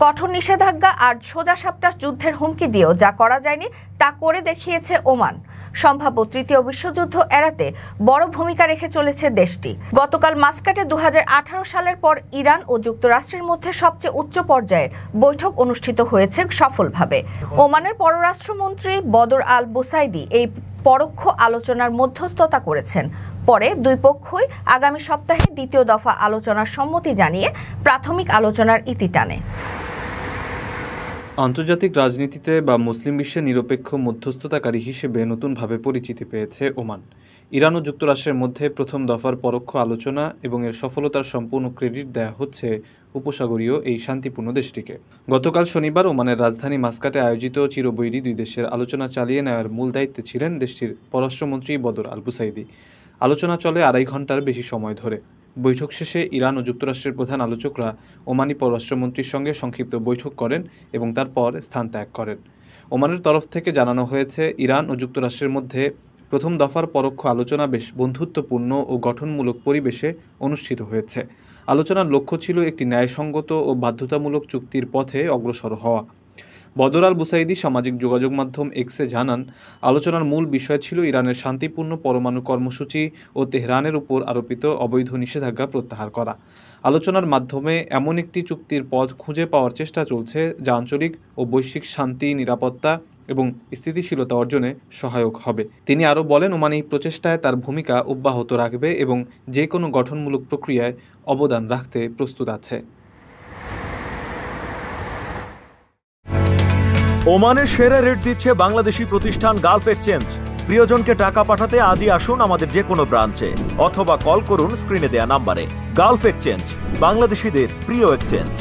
কঠোর নিষেধাজ্ঞা আর সোজাসাপটা যুদ্ধের হুমকি দিয়েও যা করা যায়নি তা করে দেখিয়েছে ওমান। সম্ভাব্য তৃতীয় বিশ্বযুদ্ধ এড়াতে বড় ভূমিকা রেখে চলেছে দেশটি। গতকাল মাস্কাটে 2018 সালের পর ইরান ও যুক্তরাষ্ট্রের মধ্যে সবচেয়ে উচ্চ পর্যায়ের বৈঠক অনুষ্ঠিত হয়েছে সফলভাবে। ওমানের পররাষ্ট্রমন্ত্রী বদর আল বুসাইদি এই পরোক্ষ আলোচনার মধ্যস্থতা করেছেন। পরে দুই পক্ষই আগামী সপ্তাহে দ্বিতীয় দফা আলোচনার সম্মতি জানিয়ে প্রাথমিক আলোচনার ইতি টানে। আন্তর্জাতিক রাজনীতিতে বা মুসলিম বিশ্বের নিরপেক্ষ মধ্যস্থতাকারী হিসেবে নতুনভাবে পরিচিতি পেয়েছে ওমান। ইরান ও যুক্তরাষ্ট্রের মধ্যে প্রথম দফার পরোক্ষ আলোচনা এবং এর সফলতার সম্পূর্ণ ক্রেডিট দেয়া হচ্ছে উপসাগরীয় এই শান্তিপূর্ণ দেশটিকে। গতকাল শনিবার ওমানের রাজধানী মাস্কাটে আয়োজিত চিরবৈরী দুই দেশের আলোচনা চালিয়ে নেওয়ার মূল দায়িত্বে ছিলেন দেশটির পররাষ্ট্রমন্ত্রী বদর আল বুসাইদি। আলোচনা চলে 2.5 ঘন্টার বেশি সময় ধরে। বৈঠক শেষে ইরান ও যুক্তরাষ্ট্রের প্রধান আলোচকরা ওমানি পররাষ্ট্রমন্ত্রীর সঙ্গে সংক্ষিপ্ত বৈঠক করেন এবং তারপর স্থান ত্যাগ করেন। ওমানের তরফ থেকে জানানো হয়েছে, ইরান ও যুক্তরাষ্ট্রের মধ্যে প্রথম দফার পরোক্ষ আলোচনা বেশ বন্ধুত্বপূর্ণ ও গঠনমূলক পরিবেশে অনুষ্ঠিত হয়েছে। আলোচনার লক্ষ্য ছিল একটি ন্যায়সঙ্গত ও বাধ্যতামূলক চুক্তির পথে অগ্রসর হওয়া। বদর আল বুসাইদি সামাজিক যোগাযোগ মাধ্যম এক্সে জানান, আলোচনার মূল বিষয় ছিল ইরানের শান্তিপূর্ণ পরমাণু কর্মসূচি ও তেহরানের উপর আরোপিত অবৈধ নিষেধাজ্ঞা প্রত্যাহার করা। আলোচনার মাধ্যমে এমন একটি চুক্তির পথ খুঁজে পাওয়ার চেষ্টা চলছে যা আঞ্চলিক ও বৈশ্বিক শান্তি, নিরাপত্তা এবং স্থিতিশীলতা অর্জনে সহায়ক হবে। তিনি আরও বলেন, ওমান এই প্রচেষ্টায় তার ভূমিকা অব্যাহত রাখবে এবং যে কোনো গঠনমূলক প্রক্রিয়ায় অবদান রাখতে প্রস্তুত আছে। ওমানের সেরা রেট দিচ্ছে বাংলাদেশি প্রতিষ্ঠান গালফ এক্সচেঞ্জ। প্রিয়জনকে টাকা পাঠাতে আজই আসুন আমাদের যে কোনো ব্রাঞ্চে অথবা কল করুন স্ক্রিনে দেয়া নাম্বারে। গালফ এক্সচেঞ্জ, বাংলাদেশিদের প্রিয় এক্সচেঞ্জ।